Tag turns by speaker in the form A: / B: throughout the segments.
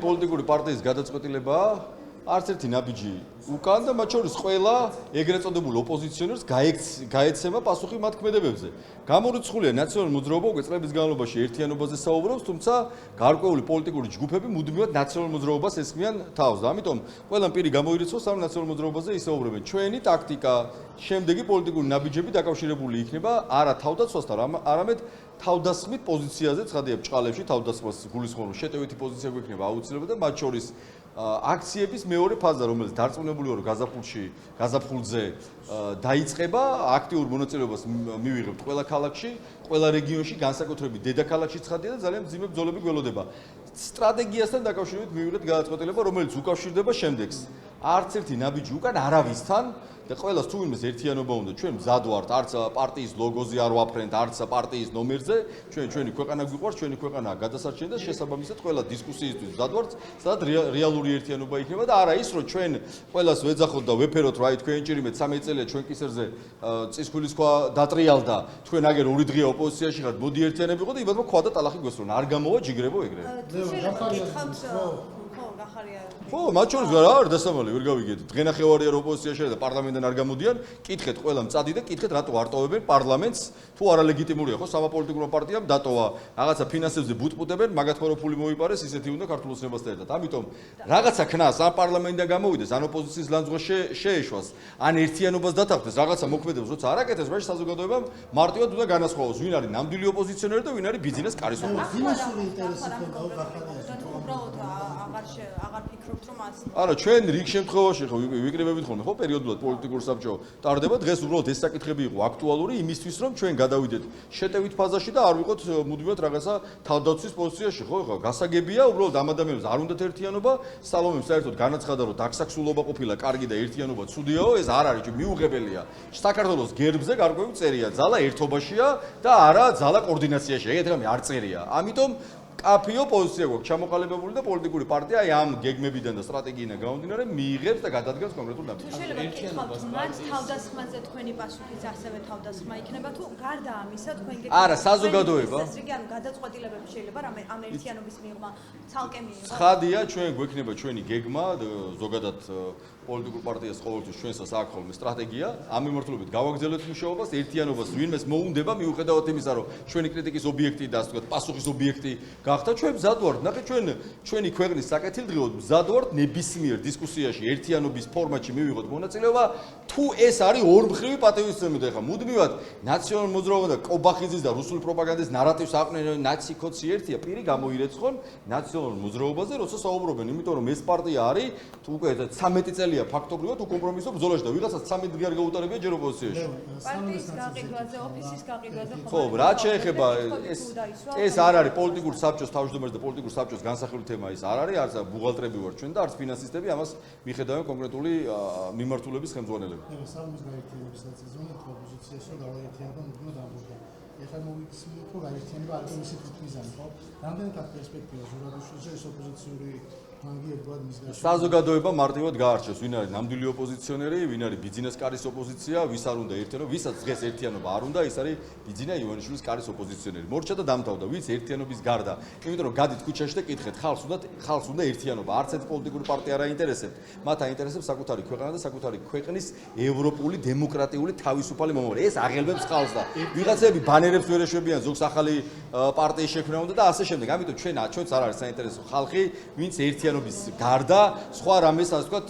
A: პოლიტიკური პარტიის გადაწყვეტილებაა არც ერთი ნაბიჯი უკან და მათ შორის ყველა ეგრეთ წოდებულ ოპოზიციონერს გაეცემა პასუხი მათ ქმედებებზე. გამორიცხულია ნაციონალური მოძრაობა უკვე წლების განმავლობაში ერთიანობაზე საუბრობს, თუმცა გარკვეული პოლიტიკური ჯგუფები მუდმივად ნაციონალურ მოძრაობას ესხმიან თავს და ამიტომ ყველამ პირი გამოირიცხოს ამ ნაციონალურ მოძრაობაზე ისაუბრებენ. ჩვენი ტაქტიკა, შემდეგი პოლიტიკური ნაბიჯები დაკავშირებული იქნება არა თავდაცვასთან, არამედ თავდასხმით პოზიციაზე, ცხადია ბჭყალებში თავდასხმას გულისხმობს შეტევითი პოზიცია გვექნება აუცილებლად და მათ შორის აქციების მეორე ფაზა, რომელიც დარწმუნებული ვარ გაზაფხულზე დაიწყება, აქტიურ მონაწილეობას მივიღებთ ყველა ქალაქში, ყველა რეგიონში, განსაკუთრებით დედაქალაქში ცხადია და ძალიან მძიმე ბრძოლები გველოდება. სტრატეგიასთან დაკავშირებით მივიღეთ გადაწყვეტილება, რომელიც უკავშირდება შემდეგს. არც ერთი ნაბიჯი უკან არავისთან და ყველას თუ ვინმეს ერთიანობა უნდა, ჩვენ მზად ვართ, არც პარტიის ლოგოზე არ ვაფრენთ, არც პარტიის ნომერზე, ჩვენი ქვეყანა გვიყვარს, ჩვენი ქვეყანა გადასარჩენი და შესაბამისად ყველა დისკუსიისთვის მზად ვართ, სადაც რეალური ერთიანობა იქნება და არა ის, რომ ჩვენ ყველას ვეძახოთ და ვეფეროთ, რა თქვენ ჭირიმეთ 13 წელია ჩვენ კისერზე წისქვილის ქვა დატრიალდა, თქვენ აგერ 2 დღეა ოპოზიციაში ხართ, მოდი ერთიანები ვიყო და იმათმა ქვა და ტალახი გვესრონა. არ გამოვა ჯიგრებო ეგრე. ხო, მათ შორის არ დასამალი ვერ გავიგეთ. დღენახევარია რომ ოპოზიციაში და პარლამენტიდან არ გამოდიან, კითხეთ ყველა მწადი და კითხეთ რატო არტოვებენ პარლამენტს, თუ არალეგიტიმურია ხო სამაპოლიტიკო პარტიამ დატოვა, რაღაცა ფინანსებზე ბუტბუტებენ, მაგათმა რო ფული მოიპარეს, ისეთი უნდა ქართულ ოცნებასთან ერთად. ამიტომ რაღაცა ქნას ამ პარლამენტიდან გამოვიდეს, ან ოპოზიციის ლანძღვა შეეშვას, ან ერთიანობას დათანხმდეს, რაღაცა მოქმედებს, როცა არ აკეთებს, მაშინ საზოგადოებამ მარტივად უნდა განასხვაოს, ვინ არის ნამდვილი ოპოზიციონერი და ვინ არის ბიზნეს კარის ოპოზიციონერი.
B: აღარ ფიქრობთ რომ ას
A: არა ჩვენ რიგ შემთხვევაში ხო ვიკრიბებით ხოლმე ხო პერიოდულად პოლიტიკურ საბჭო ტარდება დღეს უბრალოდ ეს საკითხები იყო აქტუალური იმისთვის რომ ჩვენ გადავიდეთ შეტევით ფაზაში და არ ვიყოთ მუდმივად რაღაცა თავდაცვის პოზიციაში ხო ხო გასაგებია უბრალოდ ამ ადამიანებს არ უნდათ ერთიანობა სალომემ საერთოდ განაცხადა რომ დაქსაქსულობა ყოფილა კარგი და ერთიანობა ცუდიაო ეს არ არის მიუღებელია საქართველოს გერბზე გარკვეული წერია ძალა ერთობაშია და არა ძალა კოორდინაციაშია ეგეთ რამე არ წერია ამიტომ კაფეო პოზიცია გვაქვს ჩამოყალიბებული და პოლიტიკური პარტია აი ამ გეგმებიდან და სტრატეგიიდან გამომდინარე მიიღებს და გადადგას კონკრეტულ ნაბიჯს.
B: შეიძლება გითხავთ, მათ თავდასხმაზე თქვენი პასუხიც ასევე თავდასხმა იქნება თუ გარდა ამისა თქვენ გეკითხავთ.
A: არა, საზოგადოება.
B: ანუ გადაწყვეტილებები შეიძლება რამე ამ ერთიანობის მიღმა ცალკე მიიღო.
A: ცხადია, ჩვენ გვექნება ჩვენი გეგმა ზოგადად პოლიტიკურ პარტიას ყოველთვის ჩვენსაც აქვს ხოლმე სტრატეგია, ამ მიმართულებით გავაგრძელებთ მუშაობას, ერთიანობას ვინმეს მოუნდება მიუხედავად იმისა, რომ ჩვენი კრიტიკის ობიექტი და ასე ვთქვათ, პასუხის ობიექტი გახდა ჩვენ მზად ვართ. ნახეთ ჩვენი ქვეყნის საკეთილდღეოდ მზად ვართ ნებისმიერ დისკუსიაში ერთიანობის ფორმატში მივიღოთ მონაწილეობა, თუ ეს არის ორმხრივი პატივისცემი და ეხლა მუდმივად ნაციონალურ მოძრაობა და კობახიძის და რუსული პროპაგანდის ნარატივს აყვნენ ნაციკოცი ერთია, პირი გამოირეცხონ ნაციონალურ მოძრაობაზე, როცა საუბრობენ, იმიტომ რომ ეს პარტია არის თუ უკვე 13 წელი ფაქტობრივად უკომპრომისო ბრძოლაში და ვიღაცას 13 დღე არ გაუტარებია ჯერ ოპოზიციაში.
B: პარტიის გაყიდვაზე, ოფისის გაყიდვაზე
A: ხო, რა შეეხება ეს არ არის პოლიტიკურ საბჭოს თავმჯდომარეს და პოლიტიკურ საბჭოს განსახილველი თემა ის არ არის, არც ბუღალტრები ვარ ჩვენ და არც ფინანსისტები, ამას მიხედავენ კონკრეტული მიმართულების ხელმძღვანელები.
C: სამის გაერთიანების საწესოო ოპოზიციაში გაერთიანება მუდმივად ამბობდა. ეხლა მოვიქცევი თუ გაერთიანება არის მისი თვითმიზანი, ხო? რამდენი პერსპექტივა ზურაბაშვილზე ეს ოპოზიციური
A: საზოგადოება მარტივად გაარჩევს, ვინ არის ნამდვილი ოპოზიციონერი, ვინ არის ბიზნეს კარის ოპოზიცია, ვის არ უნდა ერთიანობა, ვისაც დღეს ერთიანობა არ უნდა, ის არის ბიძინა ივანიშვილის კარის ოპოზიციონერი. მორჩა და დამთავრდა, ვინც ერთიანობის გარდა. იმიტომ რომ გადით ქუჩაში და კითხეთ, ხალხს უნდა ერთიანობა. არც ერთ პოლიტიკური პარტია არ აინტერესებს. მათ აინტერესებს საკუთარი ქვეყანა და საკუთარი ქვეყნის ევროპული დემოკრატიული თავისუფალი მომავალი. ეს აღელვებს ხალხს და ვიღაცები ბანერებს ვერ ეშვებიან ზოგს ახალი პარტიის შექმნა უნდა და ასე შემდეგ. ამიტომ ჩვენც არ არის საინტერესო ხალხი, ვინც ერთიანობის გარდა სხვა რამეს ასე ვთქვათ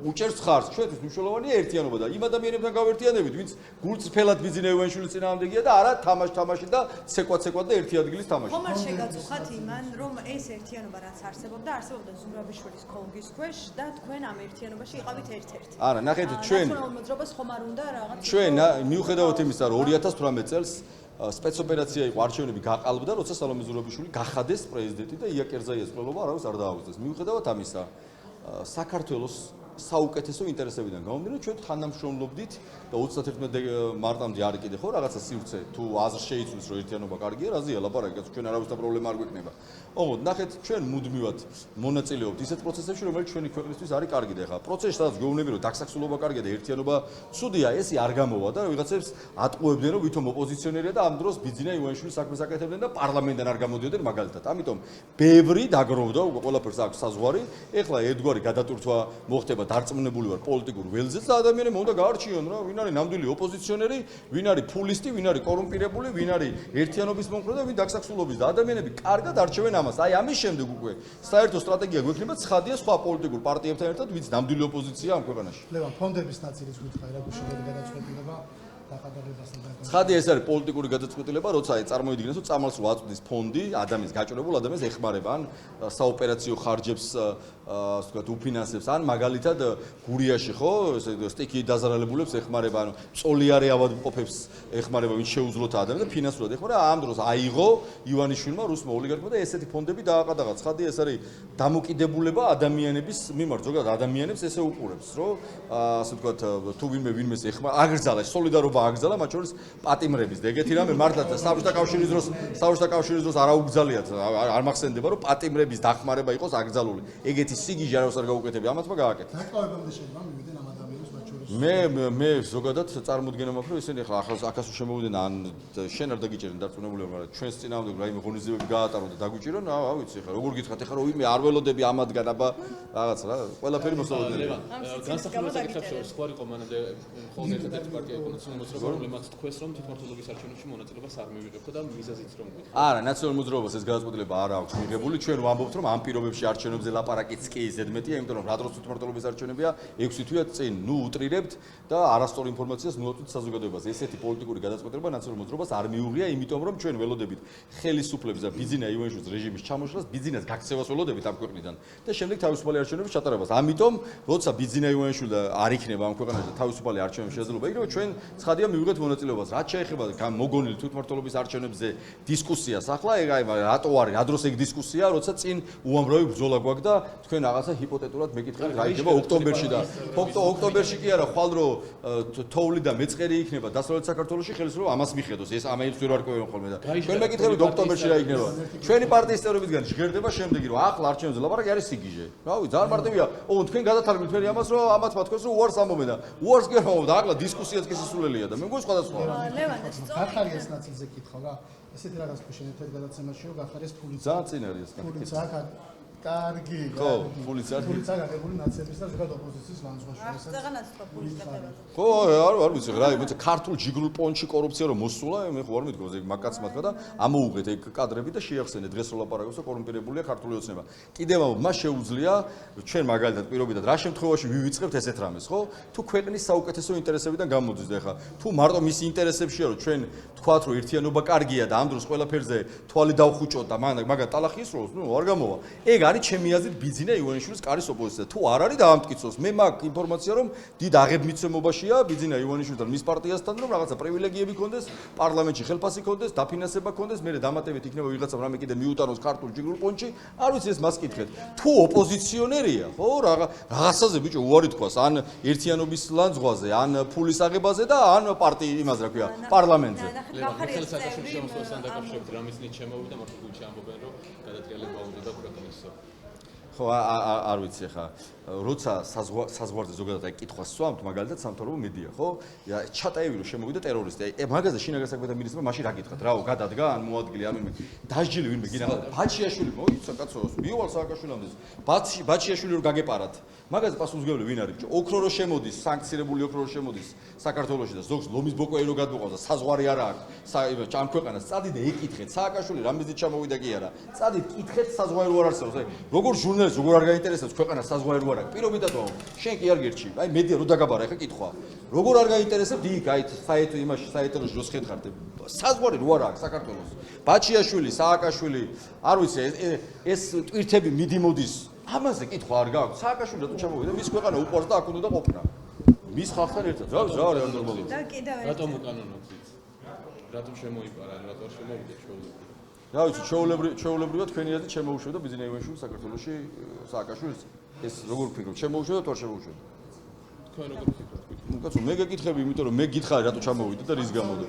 A: უჭერს ხარს. ჩვენთვის მნიშვნელოვანია ერთიანობა და იმ ადამიანებთან გავერთიანებით, ვინც გულწრფელად ბიზნეს ევანშვილის წინააღმდეგია და არა თამაში და ცეკვად და ერთი ადგილის თამაში.
B: ხომ არ შეგაწუხათ იმან, რომ ეს ერთიანობა რაც არსებობდა ზურაბიშვილის ქოლგის ქვეშ და თქვენ ამ ერთიანობაში იყავით ერთ-ერთი.
A: არა, ნახეთ ჩვენ
B: მოძრაობას ხომ არ უნდა რაღაც
A: ჩვენ მიუხედავად იმისა, რომ 2018 წელს სპეცოპერაცია იყო არჩევნები გაყალბდა, როცა სალომე ზურაბიშვილი გახადეს პრეზიდენტი და ია კერძაიას ყოლობა არავის არ დააუგზდეს. მიუხედავად ამისა, საქართველოს საუკეთესო ინტერესებიდან გამომდინარე ჩვენ თანამშრომლობდით და 31 მარტამდე არ იყიდე ხო რაღაცა სივრცე თუ აზრ შეიცვლის რომ ერთიანობა კარგია რაზეა ლაპარაკი ჩვენ არავისთან პრობლემა არ გვექნება ოღონდ ნახეთ ჩვენ მუდმივად მონაწილეობთ ისეთ პროცესებში რომელიც ჩვენი ქვეყნისთვის არის კარგი და ხა პროცესში სადაც გეუბნები რომ დაგსახსულობა კარგია და ერთიანობა ცუდია ესე არ გამოვა და ვიღაცებს ატყუებდნენ რომ ვითომ ოპოზიციონერია და ამ დროს ბიძინა ივანიშვილის საქმეს აკეთებდნენ და პარლამენტიდან არ გამოდიოდნენ მაგალითად ამიტომ ბევრი დაგროვდა უკვე ყველაფერს აქვს საზღვარი ეხლა ერთგვარი გადატვირთვა მოხდება დარწმუნებული ვარ პოლიტიკურ ველზეც და ადამიანებმა უნდა გაარჩიონ რა ვინ არის ნამდვილი ოპოზიციონერი ვინ არის ფულისტი ვინ არის კორუმპირებული ვინ არის ერთიანობის მომხრე და ვინ დაგსახსულობის და ადამიანები კარგად არჩევენ ამას აი ამის შემდეგ უკვე საერთო სტრატეგია გვექნება ცხადია სხვა პოლიტიკურ პარტიებთან ერთად ვინც ნამდვილი ოპოზიცია ამ ქვეყანაში
C: ლევან ფონდების ნაწილის გითხარი რა გუშინდელი გადაწყვეტილება დახადაღებასთან დაკავშირებით
A: ცხადია ეს არის პოლიტიკური გადაწყვეტილება როცა წარმოიდგინეს რომ წამალს რო აწვდის ფონდი ადამიანს გაჭირებულ ადამიანს ეხმარება ან საოპერაციო ხარჯებს ასე ვთქვათ უფინანსებს ან მაგალითად გურიაში ხო ესე სტიქი დაზარალებულებს ეხმარება ანუ წოლიარე ავადმყოფებს ეხმარება ვინც შეუძლოთ ადამიანს და ფინანსურად ეხმარება ამ დროს აიღო ივანიშვილმა რუსმა ოლიგარქმა და ესეთი ფონდები დააყადაღა ცხადია ეს არის დამოკიდებულება ადამიანების მიმართ ზოგადად ადამიანებს ესე უყურებს რომ ასე ვთქვათ თუ ვინმეს აკრძალა სოლიდარობა აკრძალა მათ შორის პატიმრების და ეგეთი რამე მართლაც საბჭოთა კავშირის დროს არ აუგზალიათ არ მახსენდება რომ პატიმრების დახმარება იყოს აკრძალული ეგეთი სიგიჟე არავის არ გაუკეთებია ამათმა გააკეთა
C: დაკავებამდე შეიძლება მივიდნენ ამ ადამიანებს მათ შორის
A: მე ზოგადად წარმოუდგენა მაქვს რომ ისინი ახლა ახასო შემოვიდნენ ან შენ არ დაგიჭერენ დარწმუნებული ვარ მაგრამ ჩვენს წინააღმდეგ რაიმე ღონისძიებები გაატარონ და დაგვიჭირონ ავიცი ახლა როგორ გითხრათ ახლა რომ ვინმე არ ველოდები ამადგან აბა რაღაც რა ყველაფერი მოსაუბრია
D: განსახილველად აკითხებს რომ სხვა იყო მანამდე ხოლმე ერთ პარტია იყო ნაციონალურ პრობლემას თქვეს რომ თვითმმართველობის არჩევნებში მონაწილეობას არ მივიღებთ და მიზეზით რომ გითხრათ
A: არა ნაციონალურ მოძრაობას ეს გადაწყვეტილება არ აქვს მიღებული ჩვენ ვამბობთ რომ ამ პირობებში არჩევნებზე ლაპარაკიც კი ზედმეტია იმიტომ რომ რა დროს თვითმმართველობის არჩევნებია 6 თვეა წინ ნუ უტრირებთ და არასწორ ინფორმაციას ნუატვით საზოგადოებას ესეთი პოლიტიკური გადაწყვეტილება ნაციონალურ მოძრაობას არ მიუღია იმიტომ რომ ჩვენ ველოდებით ხელისუფლების და ბიძინა ივანიშვილის რეჟიმის ჩამოშლას ბიძინას გაქცევას ველოდებით ამ ქვეყნიდან და შემდეგ თავისუფალი არჩევნების ჩატარებას ამიტომ როცა ბიძინა ივანიშვილი არ იქნება ამ ქვეყანაში და თავისუფალი არჩევნების შესაძლებლობა იქნება ჩვენ ცხადია მივიღეთ მონაწილეობას რაც შეეხება მოგონილი თვითმმართველობის არჩევნებზე დისკუსიას ახლა ეგ აი რატო არის რა დროს ეგ დისკუსია როცა წინ უამრავი ბრძოლა გვაქვს და თქვენ რაღაცა ჰიპოთეტურად მეკითხებით რა იქნება ოქტომბერში და ოქტომბერში კი არა ხვალ რო თოვლი და მეწყერი იქნება დასავლეთ საქართველოში ხელისუფლება ამას მიხედოს ეს ამაინც ვერ ვარკვევენ ხოლმე და ჩვენ მეკითხებით ოქტომბერში რა იქნება ჩვენი პარტიის წევრებისგან ჟღერდება შემდეგი რომ ახლა არჩევნებზე ლაპარაკი არის სიგიჟე რავი ძალიან მარტივია ოღონდ თქვენ გადათარგმნით მე ამას რომ ამათმა თქვენს რომ უარს ამობენ და უარს კი არ ამობენ და ახლა დისკუსიაც კი სისულელია და მე მგონი სხვადასხვა
B: ლევან და
C: გახარია ეს ნაწილზე კითხავ რა ესეთი რაღაც ქუშენ ერთ გადაცემაში რომ გახარიას ფული
A: ძალიან წინ არის ეს
C: ფულიც აქ კარგი
A: ხო ფულიც არის
C: ფულიც აღებული ნაცების და ზოგადად ოპოზიციის ლანძღვაში
B: რა წაღანაც თქვა ფულის კეთებაზე
A: ხო არ ვიცი რა მე ქართულ ჯიგრულ პონჩი კორუფცია რომ მოსულა მე ხო არ მითქოს ეგ მაგაც მათქვა და ამოუღეთ ეგ კადრები და შეახსენეთ დღეს რო ლაპარაკობს და კორუმპირებულია ქართული ოცნება კიდევ მას შეუძლია ჩვენ მაგალითად პირობითად რა შემთხვევაში ვივიწყებთ ესეთ რამეს ხო თუ ქვეყნის საუკეთესო ინტერესებიდან გამოდის და ხა თუ მარტო მის ინტერესებშია რომ ჩვენ თქვათ რომ ერთიანობა კარგია და ამ დროს ყველაფერზე თვალი დავხუჭოთ და მაგათ ტალახი ისროლოს ნუ არ გამოვა ეგ არის ჩემი აზრით ბიძინა ივანიშვილის კარის ოპოზიცია თუ არ არის დაამტკიცოს მე მაქვს ინფორმაცია რომ დიდ აღებმიცემობაშია ბიძინა ივანიშვილთან მის პარტიასთან რომ რაღაცა პრივილეგიები ქონდეს პარლამენტში ხელფასი ქონდეს დაფინანსება ქონდეს მე დამატებით იქნება ვიღაცამ რამე კიდე მიუტანოს ქართულ ჯიგრულ პონჩი არ ვიცი ეს მას კითხეთ თუ ოპოზიციონერია ხო რაღაცაზე ბიჭო უარი თქვას ან ერთიანობის ლანძღვაზე ან ფულის აღებაზე და ან პარტიის იმაზე რა ქვია პარლამენტზე
D: მიხეილ სააკაშვილის შემოსვლასთან დაკავშირებით რამისნით შემოვიდა მართლა გულში ამბობენ რომ გადატრიალება უნდა და ქვეყნის
A: ხო არ ვიცი ხა როცა საზღვარზე ზოგადად აი კითხვას სვამთ მაგალითად სამთავრობო მედია ხო ჩატაევი რომ შემოვიდა ტერორისტი აი მაგაზე შინაგან საქმეთა მინისტრმა მაშინ რა გითხრათ რა გადადგა ან მოადგილე ან დასჯილი ვინმე გინახავთ ბაჩიაშვილი მოიცა კაცო მიუვალ სააკაშვილამდე ბაჩიაშვილი რომ გაგეპარათ მაგაზე პასუხისმგებელი ვინ არის ბიჭო ოქრო რო შემოდის სანქცირებული ოქრო რო შემოდის საქართველოში და ზოგს ლომის ბოკვერი რო გადმოყავს და საზღვარი არა აქვს ამ ქვეყანას წადით და ეკითხეთ სააკაშვილი რამეზით ჩამოვიდა კი არა წადით კითხეთ საზღვარი რო არ არსებობს აი როგორ ჟურნალისტს როგორ არ გაინტერესებს ქვეყანას საზღვარი რო არ აქვს პირობითად შენ კი არ გერჩი აი მედია რო დაგაბარა ეხა კითხვა როგორ არ გაინტერესებთ იქ აი საერთო იმაში საერთოში რო შეხეთ საზღვარი რო არ აქვს საქართველოს ბაჩიაშვილი სააკაშვილი არ ვიცი ეს ტვირთები მიდიმოდის ამაზე კითხვა არ გაქვს სააკაშვილი რატო ჩამოვიდა მის ქვეყანა უყვარს და აქ უნდა ყოფნა მის ხალხთან ერთად რა არის ნორმალური
B: და კიდევ
D: რატომ უკანონო გზით რატომ შემოიპარა რატომ შემოვიდა ჩვეულებრივ
A: რა ვიცი, ჩვეულებრივად თქვენი აზრით შემოუშვებდა ბიზნეს ივანიშვილი საქართველოში სააკაშვილის ეს როგორ ფიქრობთ, შემოუშვებდა თუ არ შემოუშვებდა?
D: თქვენ როგორ ფიქრობთ?
A: კაცო, მე გეკითხები, იმიტომ რომ მე გითხარი რატო ჩამოვიდა და რის გამო და.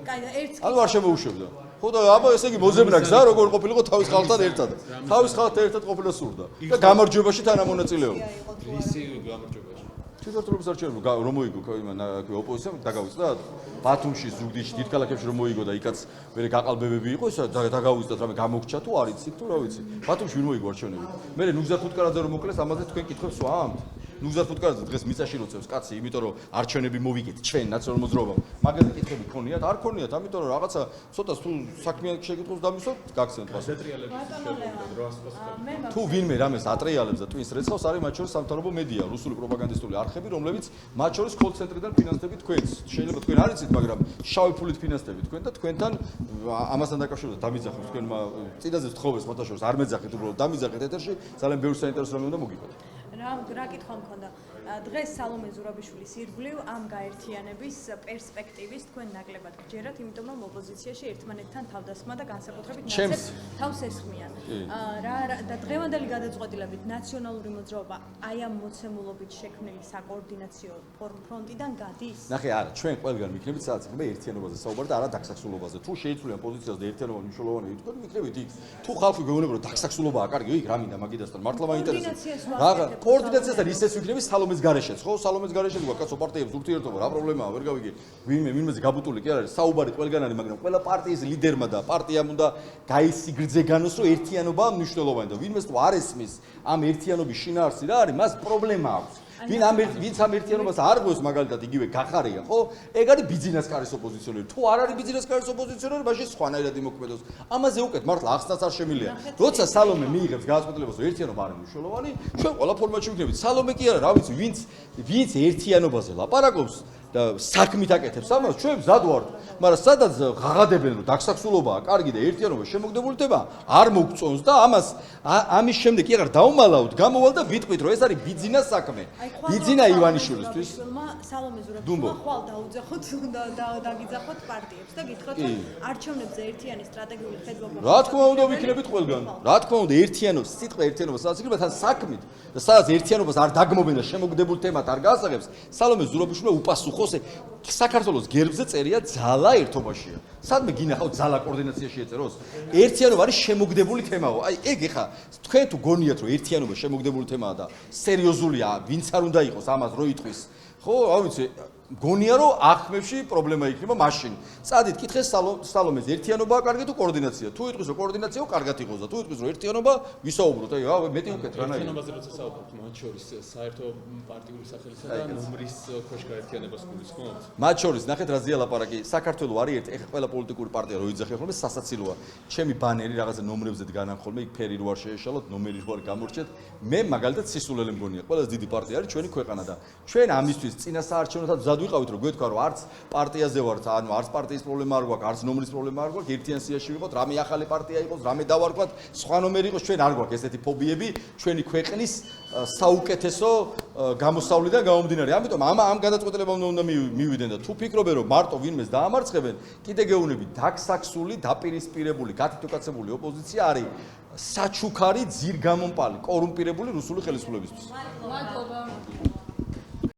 B: კაი და ერთს
A: ანუ არ შემოუშვებდა. ხო და აბა ესე იგი მოძებნა გზა როგორ ყოფილიყო თავის ხალხთან ერთად. თავის ხალხთან ერთად ყოფილა სურდა და გამარჯვებაში თანამონაწილეობა.
D: ისი გამარჯვებაში.
A: თვითმმართველობის არჩევნები რომ მოიგო იმან ოპოზიციამ დაგავიწყდა ბათუმში, ზუგდიდში, დიდ ქალაქებში რომ მოიგო და იქაც მე გაყალბებები იყო ისა დაგავიწყდა რამე გამოგჩა თუ არ იცით თუ რა ვიცი. ბათუმში ვერ მოიგო არჩევნები. მე ნუგზარ ფუტკარაძე რომ მოკლეს ამაზე თქვენ კითხებს ვამთ. ნუგზარ ფუტკარაძე დღეს მიწაში როწევს კაცი, იმიტომ რომ არჩევნები მოვიგეთ ჩვენ ნაციონალურ მოძრაობამ. მაგაზე კითხები ქონიათ? არ ქონიათ, ამიტომ რომ რაღაცა ცოტა თუ საქმიან შეკითხოს დამისვოთ, გაგცემთ მას. თუ ვინმე რამეს ატრიალებს და ტვინს რეცხავს, არის მათ შორის სამთავრობო მედია, რუსული პროპაგანდისტული არხები, რომლებიც მათ შორის კოლ-ცენტრიდან ფინანსდებით თქვენს. შეიძლება თქვენ არ იცით, მაგრამ შავი ფულით ფინანსდებით თქვენ და თქვენთან ამასთან დაკავშირებით დამიძახეთ თქვენმა წინაზე ვთხოვეს მათ შორის არ მეძახეთ, უბრალოდ დამიძახეთ ეთერში, ძალიან ბევრი საინტერესო რამე უნდა მოგიყოთ.
B: რა კითხვა მქონდა დღეს სალომე ზურაბიშვილის ირგვლივ ამ გაერთიანების პერსპექტივის თქვენ ნაკლებად გჯერათ, იმიტომ რომ ოპოზიციაში ერთმანეთთან თავდასხმა და განსაკუთრებით ნაცებს თავს ესხმიან. და დღევანდელი გადაწყვეტილებით ნაციონალური მოძრაობა აი ამ მოცემულობით შექმნილი საკოორდინაციო ფრონტიდან გადის?
A: ნახე, არა, ჩვენ ყველგან ვიქნებით სადაც ხდება ერთიანობაზე საუბარი და არა დაგსაქსულობაზე. თუ შეიცვლიან პოზიციას და ერთიანობა მნიშვნელოვანია, თქვენ ვიქნებით იქ. თუ ხალხი გვეუბნება რომ დაგსაქსულობაა კარგი, იქ რა მინდა მაგიდასთან მართლა მაინტერესებს. კოორდინაციასთან ისეც ვიქნები სალომეს გარეშეც, ხო? სალომეს გარეშეც გვაკაცო პარტიებს ურთიერთობა, რა პრობლემაა, ვერ გავიგე. ვინმეზე გაბუტული კი არ არის, საუბარი ყველგან არის, მაგრამ ყველა პარტიის ლიდერმა და პარტიამ უნდა გაისიგრძე განოს, რომ ერთიანობაა მნიშვნელოვანი და ვინმეს თუ არ ესმის ამ ერთიანობის შინაარსი რა არის, მას პრობლემა აქვს. ვინც ამ ერთიანობას არ ღვევს მაგალითად იგივე გახარია, ხო? ეგ არის ბიზნესკარის ოპოზიციონერი. თუ არ არის ბიზნესკარის ოპოზიციონერი, მაშინ სხვანაირად იმოქმედოს. ამაზე უკეთ მართლა ახსნაც არ შემიძლია. როცა სალომე მიიღებს გადაწყვეტილებას, რომ ერთიანობა არის მნიშვნელოვანი, ჩვენ ყველა ფორმატში ვიქნებით. სალომე კი არა, რა ვიცი, ვინც ერთიანობაზე ლაპარაკობს და საქმით აკეთებს ამას, ჩვენ მზად ვართ. მაგრამ სადაც ღაღადებენ, რომ დაგსაქსულობაა კარგი და ერთიანობა შემოგდებული თემა, არ მოგწონს და ამის შემდეგ კი აღარ დაუმალავთ, გამოვალ და ვიტყვით, რომ ეს არის ბიძინას საქმე. ბიძინა ივანიშვილისთვის.
B: სალომე ზურაბიშვილმა ხვალ დაუძახოთ და დაგიძახოთ პარტიებს და გითხრათ, რომ არჩევნებზე ერთიანი სტრატეგიული ხედვა.
A: რა თქმა უნდა ვიქნებით ყველგან. რა თქმა უნდა ერთიანობს, სიტყვა ერთიანობა სადაც იქნება თან საქმით და სადაც ერთიანობას არ დაგმობენ და შემოგდებულ თემად არ გაასაღებს, სალომე ზურაბიშვილმა უპასუხოს საქართველოს გერბზე წერია ძალა ერთობაშია. სადმე გინახავთ ძალა კოორდინაციაში ეწეროს? ერთიანობა არის შემოგდებული თემაო. აი ეგ ეხა თქვენ თუ გონიათ რომ ერთიანობა შემოგდებული თემაა და სერიოზულია, ვინც არ უნდა იყოს ამას რო იტყვის. ხო, რა ვიცი, გონია რომ ახმებში პრობლემა იქნება მაშინ. წადით კითხეს სალომეს ერთიანობაა კარგი თუ კოორდინაცია? თუ იტყვის რომ კოორდინაციაო კარგად იყოს და თუ იტყვის რომ ერთიანობა, ვისაუბროთ. აი რა მეტი უკეთ რანაირად.
D: ერთიანობაზე როცა საუბრობთ, მათ შორის საერთო პარტიული სახელისა და ნომრის ქვეშ გაერთიანებას გულისხმობთ?
A: მათ შორის ნახეთ რა ზია ლაპარაკი. საქართველო არის ერთი, ეხა ყველა პოლიტიკური პარტია რო იძახე ხოლმე სასაცილოა. ჩემი ბანერი რაღაცა ნომრებზე დგანან ხოლმე, იქ ფერი რო არ შეეშალოთ, ნომერი რო არ გამორჩეთ. მე მაგალითად სისულელე მგონია. ყველაზე დიდი პარტია არის ჩვენი ქვეყანა და ჩვენ ამისთვის წინა საარჩევნოთაც მზად ვიყავით რომ გვეთქვა რომ არც პარტიაზე ვართ, ანუ არც პარტიის პრობლემა არ გვაქვს, არც ნომრის პრობლემა არ გვაქვს, ერთიან სიაში ვიყოთ, რამე ახალი პარტია იყოს, რამე დავარქვათ, სხვა ნომერი იყოს, ჩვენ არ გვაქვს ესეთი ფობიები, ჩვენი ქვეყნის საუკეთესო გამოსავლიდან გამომდინარე. ამიტომ ამ გადაწყვეტილებამ უნდა მივიდნენ და თუ ფიქრობენ რომ მარტო ვინმეს დაამარცხებენ, კიდე გეუბნები, დაგსაქსული, დაპირისპირებული, გათითოქაცებული ოპოზიცია არის საჩუქარი, ძირგამომპალი, კორუმპირებული რუსული ხელისუფლებისთვის.
B: მადლობა.